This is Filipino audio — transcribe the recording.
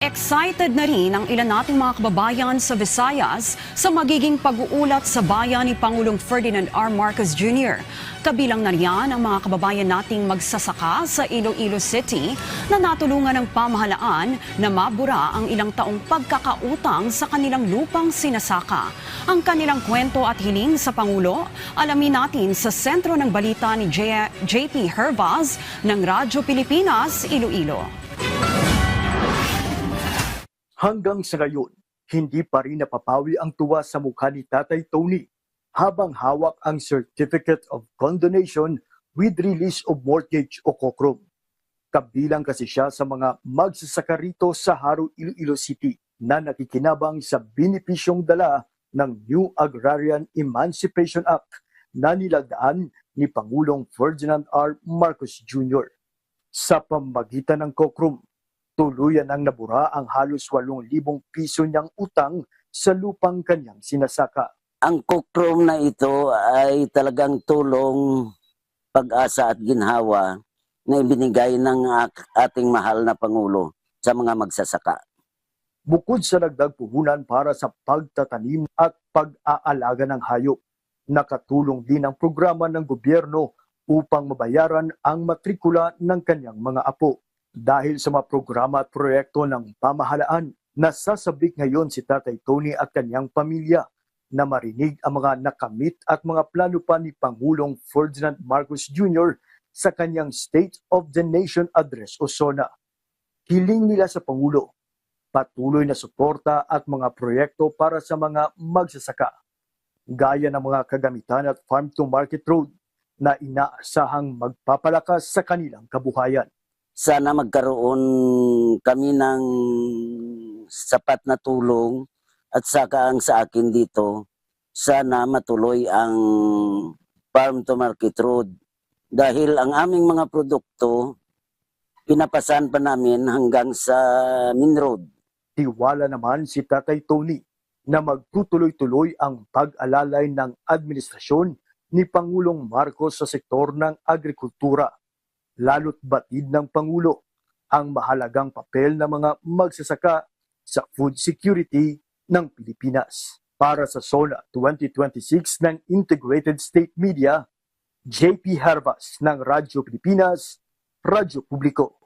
Excited na rin ang ilan nating mga kababayan sa Visayas sa magiging pag-uulat sa bayan ni Pangulong Ferdinand R. Marcos Jr. Kabilang na riyan ang mga kababayan nating magsasaka sa Iloilo City na natulungan ng pamahalaan na mabura ang ilang taong pagkakautang sa kanilang lupang sinasaka. Ang kanilang kwento at hiling sa Pangulo, alamin natin sa sentro ng balita ni JP Hervas ng Radyo Pilipinas, Iloilo. Hanggang sa ngayon, hindi pa rin napapawi ang tuwa sa mukha ni Tatay Tony habang hawak ang Certificate of Condonation with Release of Mortgage o COCROM. Kabilang kasi siya sa mga magsasaka rito sa Haro, Iloilo City na nakikinabang sa benepisyong dala ng New Agrarian Emancipation Act na nilagdaan ni Pangulong Ferdinand R. Marcos Jr. Sa pamamagitan ng COCROM, tuluyan ang nabura ang halos 8,000 piso niyang utang sa lupang kanyang sinasaka. Ang COCROM na ito ay talagang tulong, pag-asa at ginhawa na ibinigay ng ating mahal na Pangulo sa mga magsasaka. Bukod sa dagdag puhunan para sa pagtatanim at pag-aalaga ng hayop, nakatulong din ang programa ng gobyerno upang mabayaran ang matrikula ng kanyang mga apo. Dahil sa mga programa at proyekto ng pamahalaan, nasasabik ngayon si Tatay Tony at kanyang pamilya na marinig ang mga nakamit at mga plano pa ni Pangulong Ferdinand Marcos Jr. sa kanyang State of the Nation Address o SONA. Hiling nila sa Pangulo, patuloy na suporta at mga proyekto para sa mga magsasaka, gaya ng mga kagamitan at farm-to-market road na inaasahang magpapalakas sa kanilang kabuhayan. Sana magkaroon kami ng sapat na tulong at saka ang sa akin dito, sana matuloy ang farm to market road. Dahil ang aming mga produkto, pinapasan pa namin hanggang sa main road. Tiwala naman si Tatay Tony na magtutuloy-tuloy ang pag-alalay ng administrasyon ni Pangulong Marcos sa sektor ng agrikultura. Lalo't batid ng Pangulo ang mahalagang papel ng mga magsasaka sa food security ng Pilipinas. Para sa SONA 2026 ng Integrated State Media, JP Hervas ng Radyo Pilipinas, Radyo Publiko.